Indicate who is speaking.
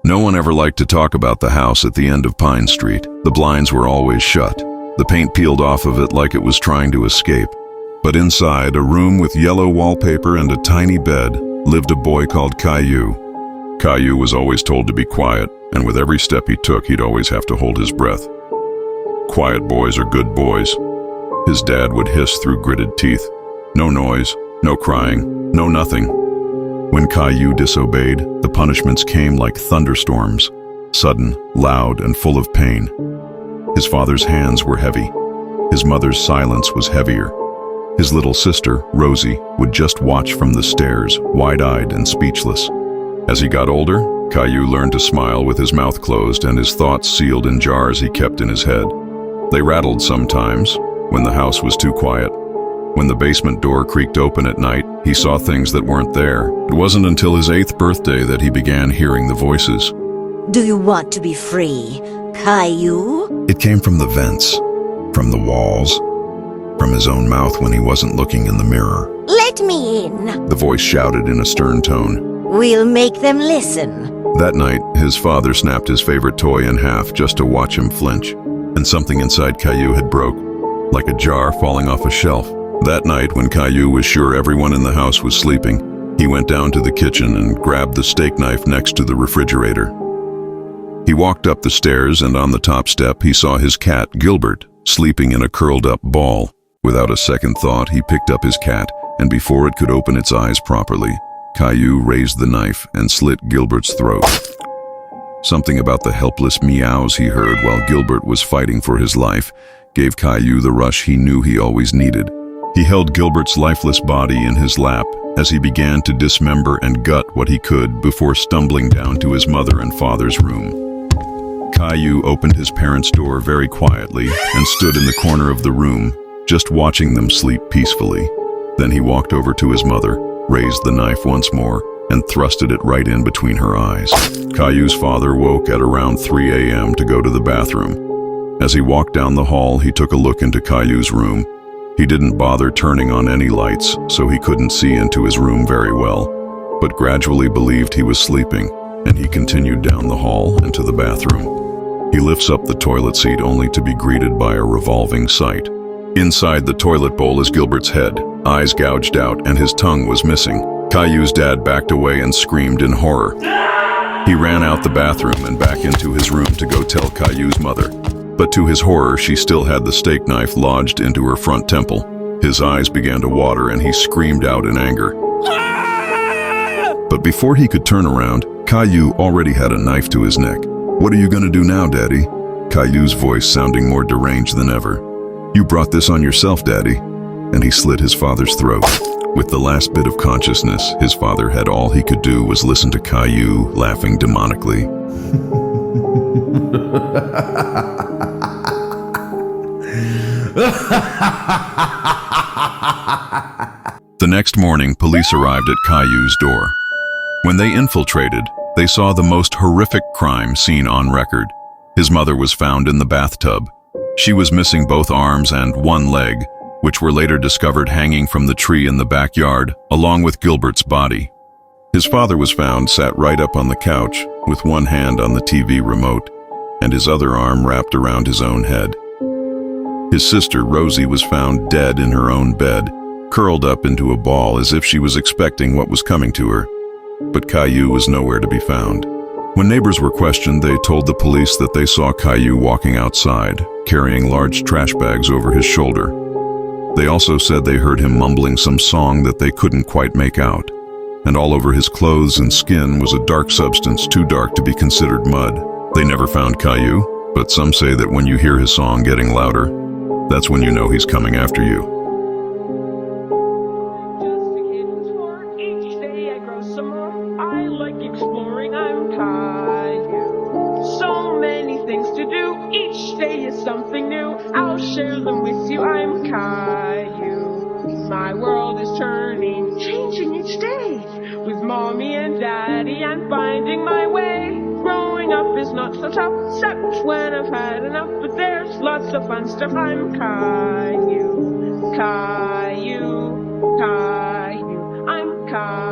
Speaker 1: No one ever liked to talk about the house at the end of Pine Street. The blinds were always shut. The paint peeled off of it like it was trying to escape. But inside, a room with yellow wallpaper and a tiny bed, lived a boy called Caillou. Caillou was always told to be quiet, and with every step he took, he'd always have to hold his breath. Quiet boys are good boys. His dad would hiss through gritted teeth. No noise, no crying, no nothing. When Caillou disobeyed, the punishments came like thunderstorms, sudden, loud, and full of pain. His father's hands were heavy. His mother's silence was heavier. His little sister, Rosie, would just watch from the stairs, wide-eyed and speechless. As he got older, Caillou learned to smile with his mouth closed and his thoughts sealed in jars he kept in his head. They rattled sometimes, when the house was too quiet. When the basement door creaked open at night, he saw things that weren't there. It wasn't until his 8th birthday that he began hearing the voices.
Speaker 2: Do you want to be free, Caillou?
Speaker 1: It came from the vents, from the walls, from his own mouth when he wasn't looking in the mirror.
Speaker 2: Let me in.
Speaker 1: The voice shouted in a stern tone.
Speaker 2: We'll make them listen.
Speaker 1: That night, his father snapped his favorite toy in half just to watch him flinch, and something inside Caillou had broke, like a jar falling off a shelf. That night, when Caillou was sure everyone in the house was sleeping, he went down to the kitchen and grabbed the steak knife next to the refrigerator. He walked up the stairs, and on the top step he saw his cat, Gilbert, sleeping in a curled-up ball. Without a second thought, he picked up his cat, and before it could open its eyes properly, Caillou raised the knife and slit Gilbert's throat. Something about the helpless meows he heard while Gilbert was fighting for his life gave Caillou the rush he knew he always needed. He held Gilbert's lifeless body in his lap as he began to dismember and gut what he could before stumbling down to his mother and father's room. Caillou opened his parents' door very quietly and stood in the corner of the room, just watching them sleep peacefully. Then he walked over to his mother, raised the knife once more, and thrusted it right in between her eyes. Caillou's father woke at around 3 a.m. to go to the bathroom. As he walked down the hall, he took a look into Caillou's room. He didn't bother turning on any lights, so he couldn't see into his room very well, but gradually believed he was sleeping, and he continued down the hall and to the bathroom. He lifts up the toilet seat only to be greeted by a revolving sight. Inside the toilet bowl is Gilbert's head, eyes gouged out, and his tongue was missing. Caillou's dad backed away and screamed in horror. He ran out the bathroom and back into his room to go tell Caillou's mother. But to his horror, she still had the steak knife lodged into her front temple. His eyes began to water and he screamed out in anger. But before he could turn around, Caillou already had a knife to his neck. "What are you gonna do now, Daddy?" Caillou's voice sounding more deranged than ever. "You brought this on yourself, Daddy." And he slit his father's throat. With the last bit of consciousness, his father had all he could do was listen to Caillou laughing demonically. The next morning, police arrived at Caillou's door. When they infiltrated, they saw the most horrific crime seen on record. His mother was found in the bathtub. She was missing both arms and one leg, which were later discovered hanging from the tree in the backyard, along with Gilbert's body. His father was found sat right up on the couch, with one hand on the TV remote, and his other arm wrapped around his own head. His sister, Rosie, was found dead in her own bed, curled up into a ball as if she was expecting what was coming to her. But Caillou was nowhere to be found. When neighbors were questioned, they told the police that they saw Caillou walking outside, carrying large trash bags over his shoulder. They also said they heard him mumbling some song that they couldn't quite make out, and all over his clothes and skin was a dark substance too dark to be considered mud. They never found Caillou, but some say that when you hear his song getting louder, that's when you know he's coming after you.
Speaker 3: Just a kid who's 4. Each day I grow some more. I like exploring. I'm Caillou. So many things to do. Each day is something new. I'll share them with you. I'm Caillou. My world is turning, changing each day. With mommy and daddy, I'm finding my way. Growing up is not so tough, except when I've had enough. But there's lots of fun stuff. I'm Caillou, Caillou, Caillou. I'm Caillou.